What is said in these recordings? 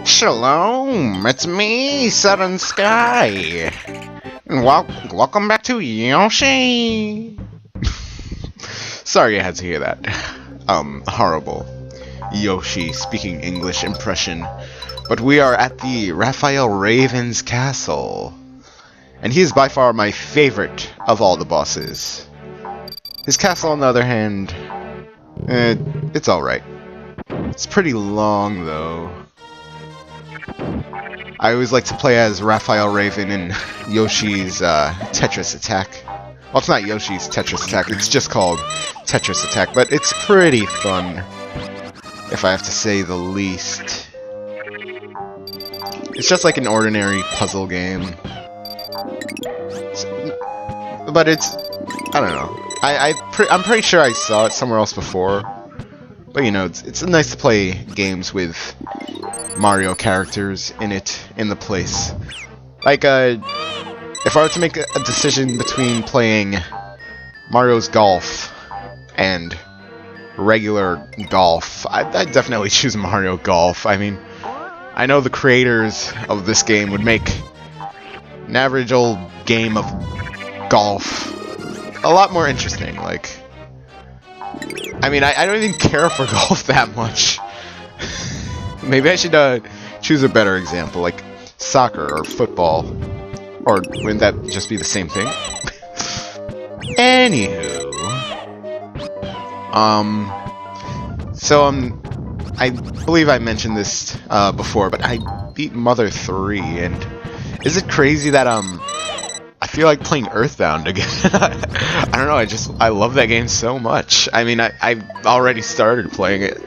Shalom, it's me, Southern Skye, and welcome back to Yoshi. Sorry I had to hear that. Horrible Yoshi speaking English impression. But we are at the Raphael Raven's castle, and he is by far my favorite of all the bosses. His castle, on the other hand, it's alright. It's pretty long, though. I always like to play as Raphael Raven in Yoshi's Tetris Attack. Well, it's not Yoshi's Tetris Attack, it's just called Tetris Attack, but it's pretty fun, if I have to say the least. It's just like an ordinary puzzle game. But it's... I don't know. I'm pretty sure I saw it somewhere else before. But you know, it's nice to play games with Mario characters in the place. Like, if I were to make a decision between playing Mario's Golf and regular golf, I'd definitely choose Mario Golf. I mean, I know the creators of this game would make an average old game of golf a lot more interesting. Like, I mean, I don't even care for golf that much. Maybe I should choose a better example, like soccer or football. Or wouldn't that just be the same thing? Anywho. I believe I mentioned this before, but I beat Mother 3, and is it crazy that I feel like playing Earthbound again? I don't know, I love that game so much. I mean, I've already started playing it,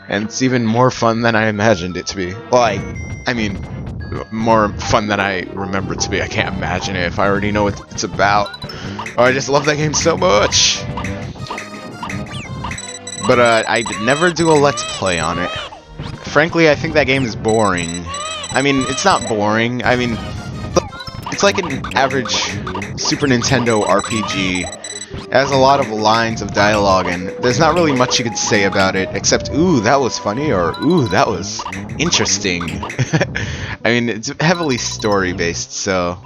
and it's even more fun than I imagined it to be. Well, I mean, more fun than I remember it to be. I can't imagine it if I already know what it's about. Oh, I just love that game so much. But I never do a Let's Play on it. Frankly, I think that game is boring. I mean, it's not boring. I mean, it's like an average Super Nintendo RPG. It has a lot of lines of dialogue, and there's not really much you could say about it, except, ooh, that was funny, or ooh, that was interesting. I mean, it's heavily story-based, so...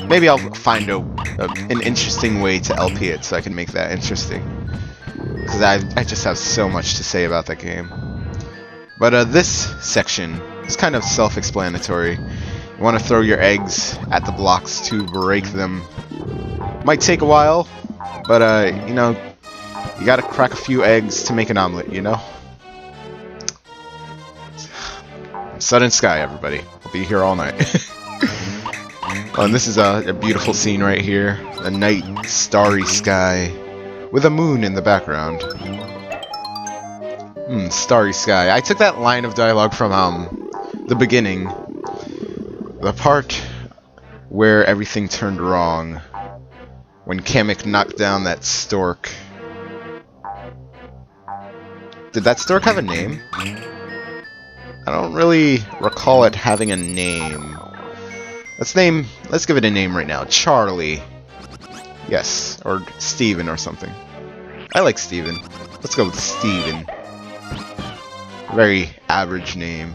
maybe I'll find an interesting way to LP it so I can make that interesting. Because I just have so much to say about that game. But this section is kind of self-explanatory. You want to throw your eggs at the blocks to break them. Might take a while, but you know, you gotta crack a few eggs to make an omelet, you know? Sun and Sky, everybody. I'll be here all night. Oh, and this is a beautiful scene right here. A night, starry sky, with a moon in the background. Starry sky. I took that line of dialogue from the beginning. The part where everything turned wrong. When Kamek knocked down that stork. Did that stork have a name? I don't really recall it having a name. Let's give it a name right now. Charlie. Yes, or Steven or something. I like Steven. Let's go with Steven. Very average name.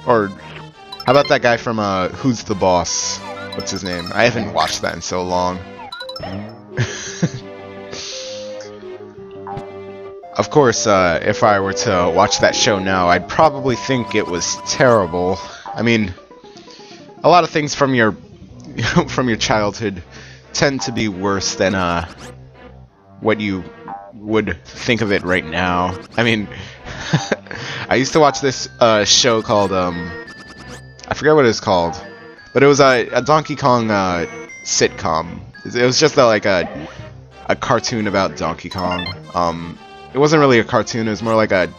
Or how about that guy from Who's the Boss? What's his name? I haven't watched that in so long. Of course, if I were to watch that show now, I'd probably think it was terrible. I mean, a lot of things from your childhood tend to be worse than what you would think of it right now. I mean, I used to watch this show called I forget what it's called, but it was a Donkey Kong sitcom. It was just like a cartoon about Donkey Kong. It wasn't really a cartoon. It was more like a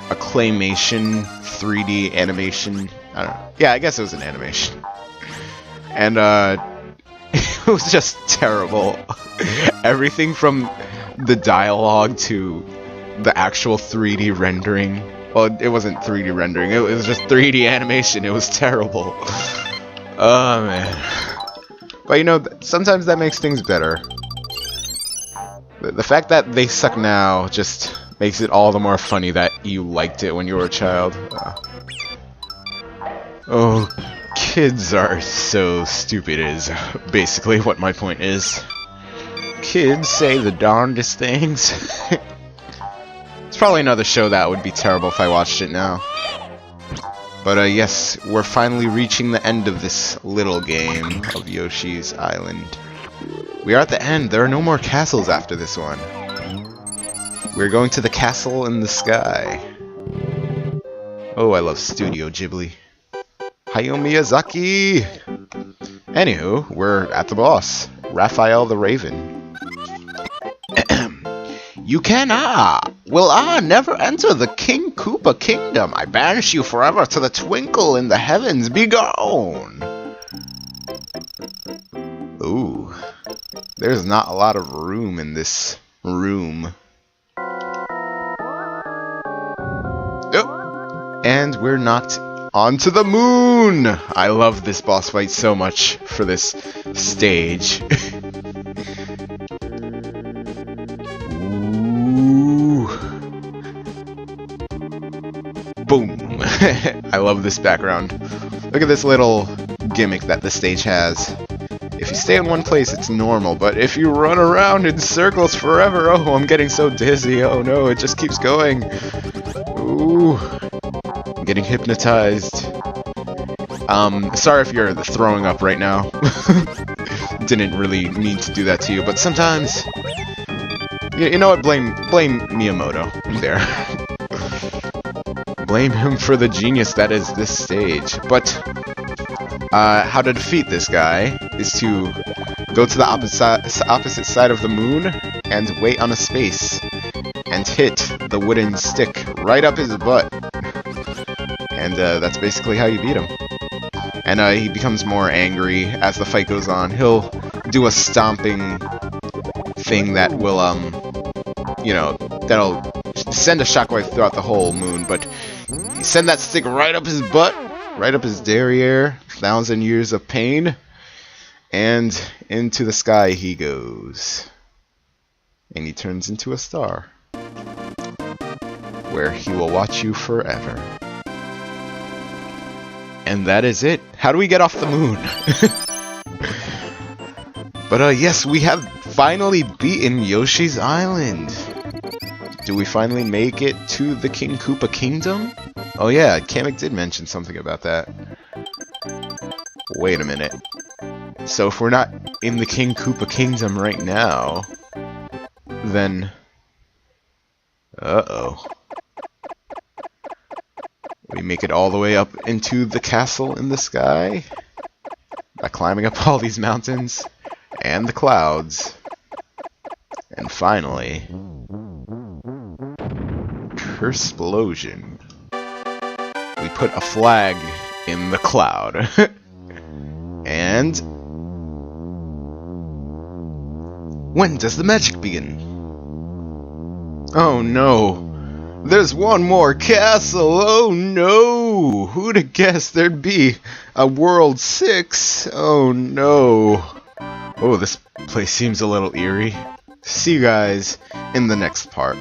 claymation 3D animation. I don't know. Yeah, I guess it was an animation. And it was just terrible. Everything from the dialogue to the actual 3D rendering. Well, it wasn't 3D rendering. It was just 3D animation. It was terrible. Oh, man. But, you know, sometimes that makes things better. The fact that they suck now just Makes it all the more funny that you liked it when you were a child. Oh, kids are so stupid is basically what my point is. Kids say the darndest things. It's probably another show that would be terrible if I watched it now. But yes, we're finally reaching the end of this little game of Yoshi's Island. We are at the end. There are no more castles after this one. We're going to the castle in the sky. Oh, I love Studio Ghibli. Hayao Miyazaki! Anywho, we're at the boss, Raphael the Raven. You will never enter the King Koopa Kingdom. I banish you forever to the twinkle in the heavens. Be gone! Ooh. There's not a lot of room in this room. Oh. And we're knocked onto the moon! I love this boss fight so much for this stage. Boom! I love this background. Look at this little gimmick that the stage has. If you stay in one place, it's normal, but if you run around in circles forever, oh, I'm getting so dizzy. Oh no, it just keeps going. Ooh. I'm getting hypnotized. Sorry if you're throwing up right now. Didn't really mean to do that to you, but sometimes... You know what? Blame Miyamoto. There. Blame him for the genius that is this stage. But how to defeat this guy is to go to the opposite side of the moon and wait on a space and hit the wooden stick right up his butt. And that's basically how you beat him. And he becomes more angry as the fight goes on. He'll do a stomping thing that will, you know, that'll send a shockwave throughout the whole moon, but send that stick right up his butt, right up his derriere, 1,000 years of pain, and into the sky he goes. And he turns into a star, where he will watch you forever. And that is it. How do we get off the moon? But yes, we have finally beaten Yoshi's Island. Do we finally make it to the King Koopa Kingdom? Oh yeah, Kamek did mention something about that. Wait a minute. So if we're not in the King Koopa Kingdom right now, then... Uh-oh. We make it all the way up into the castle in the sky by climbing up all these mountains and the clouds. And finally... Cursplosion. We put a flag in the cloud. And... when does the magic begin? Oh no! There's one more castle! Oh no! Who'd have guessed there'd be a World 6? Oh no! Oh, this place seems a little eerie. See you guys in the next part.